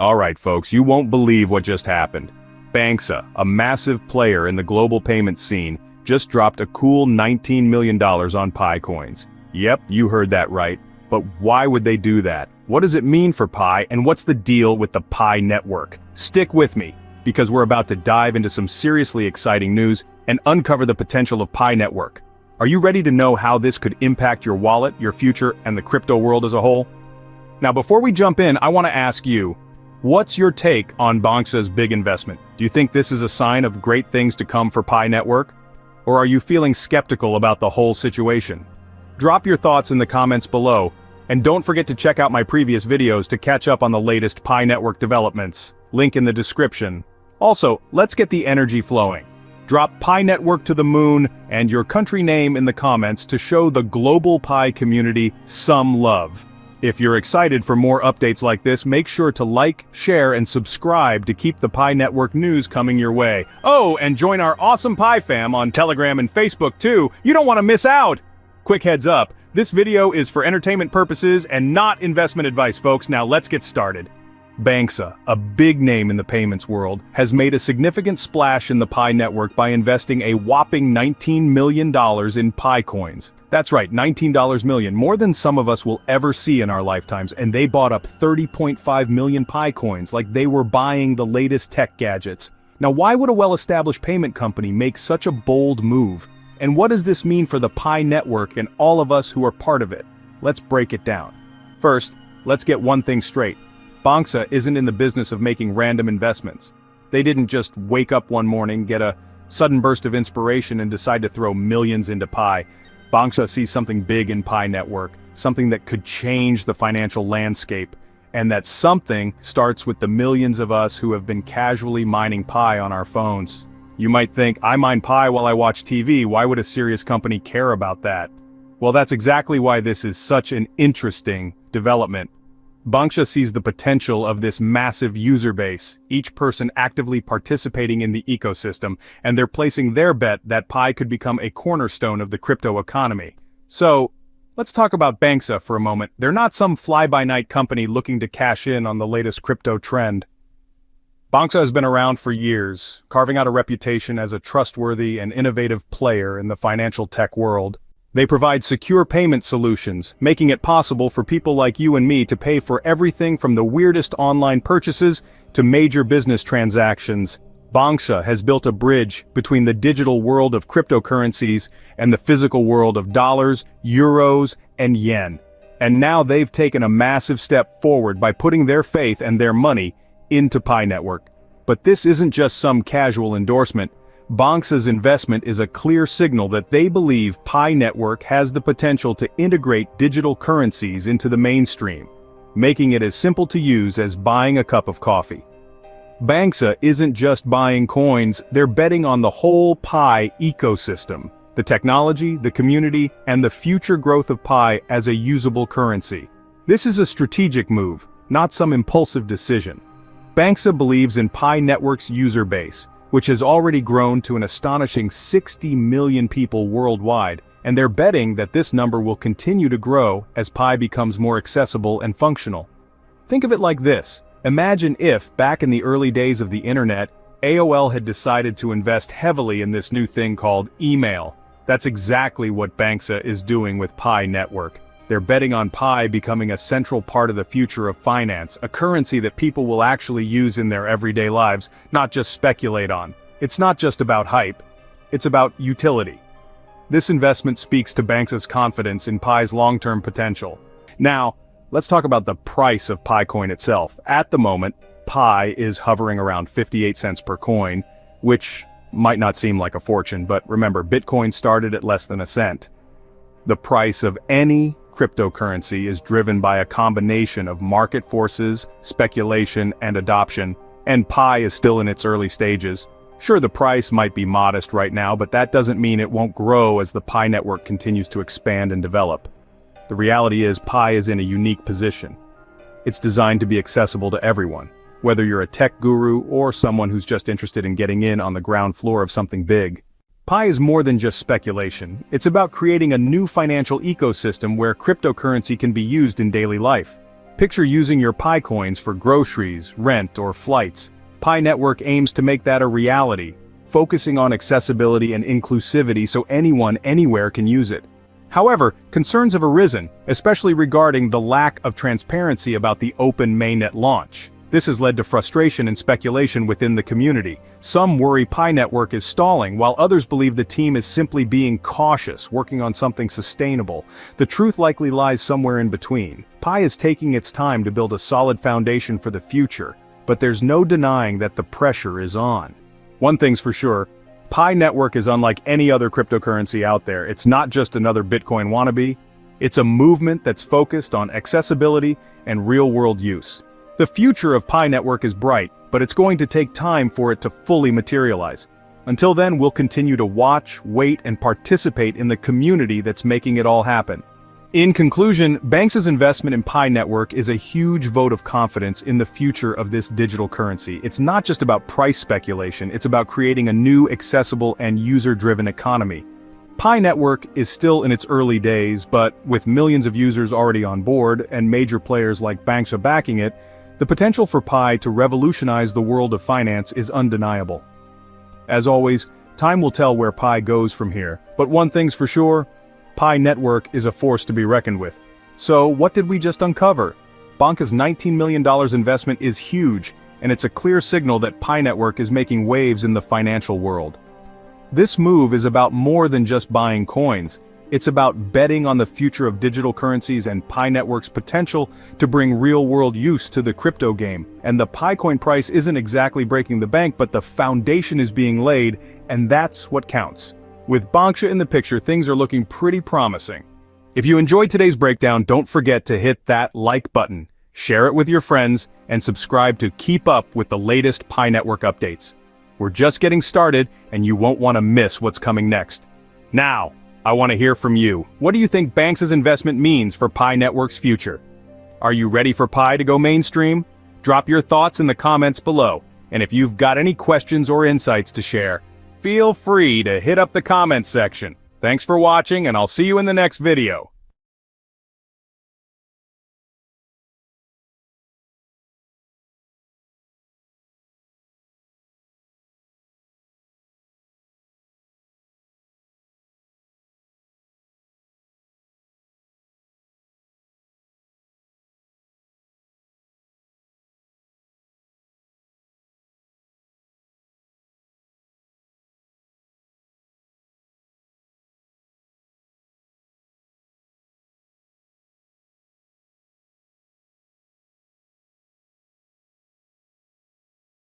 Alright folks, you won't believe what just happened. Banxa, a massive player in the global payments scene, just dropped a cool $19 million on Pi coins. Yep, you heard that right. But why would they do that? What does it mean for Pi, and what's the deal with the Pi network? Stick with me, because we're about to dive into some seriously exciting news and uncover the potential of Pi network. Are you ready to know how this could impact your wallet, your future, and the crypto world as a whole? Now before we jump in, I want to ask you, what's your take on Banxa's big investment? Do you think this is a sign of great things to come for Pi network? Or are you feeling skeptical about the whole situation? Drop your thoughts in the comments below, and don't forget to check out my previous videos to catch up on the latest Pi network developments. Link in the description. Also, let's get the energy flowing. Drop Pi network to the moon and your country name in the comments to show the global Pi community some love. If you're excited for more updates like this, make sure to like, share, and subscribe to keep the Pi network news coming your way. Oh, and join our awesome Pi fam on Telegram and Facebook too. You don't want to miss out! Quick heads up, this video is for entertainment purposes and not investment advice, folks. Now let's get started. Banxa, a big name in the payments world, has made a significant splash in the Pi network by investing a whopping $19 million in Pi coins. That's right, $19 million, more than some of us will ever see in our lifetimes, and they bought up 30.5 million Pi coins like they were buying the latest tech gadgets. Now why would a well-established payment company make such a bold move? And what does this mean for the Pi network and all of us who are part of it? Let's break it down. First, let's get one thing straight. Banxa isn't in the business of making random investments. They didn't just wake up one morning, get a sudden burst of inspiration and decide to throw millions into Pi. Banxa sees something big in Pi network, something that could change the financial landscape, and that something starts with the millions of us who have been casually mining Pi on our phones. You might think, I mine Pi while I watch TV, why would a serious company care about that? Well, that's exactly why this is such an interesting development. Banxa sees the potential of this massive user base, each person actively participating in the ecosystem, and they're placing their bet that Pi could become a cornerstone of the crypto economy. So, let's talk about Banxa for a moment. They're not some fly-by-night company looking to cash in on the latest crypto trend. Banxa has been around for years, carving out a reputation as a trustworthy and innovative player in the financial tech world. They provide secure payment solutions, making it possible for people like you and me to pay for everything from the weirdest online purchases to major business transactions. Banxa has built a bridge between the digital world of cryptocurrencies and the physical world of dollars, euros, and yen. And now they've taken a massive step forward by putting their faith and their money into Pi network. But this isn't just some casual endorsement. Banxa's investment is a clear signal that they believe Pi network has the potential to integrate digital currencies into the mainstream, making it as simple to use as buying a cup of coffee. Banxa isn't just buying coins, they're betting on the whole Pi ecosystem, the technology, the community, and the future growth of Pi as a usable currency. This is a strategic move, not some impulsive decision. Banxa believes in Pi network's user base, which has already grown to an astonishing 60 million people worldwide, and they're betting that this number will continue to grow as Pi becomes more accessible and functional. Think of it like this. Imagine if, back in the early days of the internet, AOL had decided to invest heavily in this new thing called email. That's exactly what Banxa is doing with Pi network. They're betting on Pi becoming a central part of the future of finance, a currency that people will actually use in their everyday lives, not just speculate on. It's not just about hype, it's about utility. This investment speaks to Banxa's confidence in Pi's long-term potential. Now, let's talk about the price of Pi coin itself. At the moment, Pi is hovering around 58 cents per coin, which might not seem like a fortune, but remember, Bitcoin started at less than a cent. The price of any cryptocurrency is driven by a combination of market forces, speculation, and adoption, and Pi is still in its early stages. Sure, the price might be modest right now, but that doesn't mean it won't grow as the Pi network continues to expand and develop. The reality is Pi is in a unique position. It's designed to be accessible to everyone, whether you're a tech guru or someone who's just interested in getting in on the ground floor of something big. Pi is more than just speculation. It's about creating a new financial ecosystem where cryptocurrency can be used in daily life. Picture using your Pi coins for groceries, rent, or flights. Pi Network aims to make that a reality, focusing on accessibility and inclusivity so anyone, anywhere can use it. However, concerns have arisen, especially regarding the lack of transparency about the open Mainnet launch. This has led to frustration and speculation within the community. Some worry Pi Network is stalling, while others believe the team is simply being cautious, working on something sustainable. The truth likely lies somewhere in between. Pi is taking its time to build a solid foundation for the future, but there's no denying that the pressure is on. One thing's for sure, Pi Network is unlike any other cryptocurrency out there. It's not just another Bitcoin wannabe. It's a movement that's focused on accessibility and real-world use. The future of Pi Network is bright, but it's going to take time for it to fully materialize. Until then, we'll continue to watch, wait, and participate in the community that's making it all happen. In conclusion, Banxa's investment in Pi Network is a huge vote of confidence in the future of this digital currency. It's not just about price speculation, it's about creating a new, accessible, and user-driven economy. Pi Network is still in its early days, but with millions of users already on board and major players like Banxa backing it, the potential for Pi to revolutionize the world of finance is undeniable. As always, time will tell where Pi goes from here, but one thing's for sure, Pi Network is a force to be reckoned with. So, what did we just uncover? Banxa's $19 million investment is huge, and it's a clear signal that Pi Network is making waves in the financial world. This move is about more than just buying coins. It's about betting on the future of digital currencies and Pi Network's potential to bring real-world use to the crypto game. And the Pi coin price isn't exactly breaking the bank, but the foundation is being laid, and that's what counts. With Banxa in the picture, things are looking pretty promising. If you enjoyed today's breakdown, don't forget to hit that like button, share it with your friends, and subscribe to keep up with the latest Pi Network updates. We're just getting started, and you won't want to miss what's coming next. Now, I want to hear from you. What do you think Banxa's investment means for Pi Network's future? Are you ready for Pi to go mainstream? Drop your thoughts in the comments below, and if you've got any questions or insights to share, feel free to hit up the comments section. Thanks for watching, and I'll see you in the next video.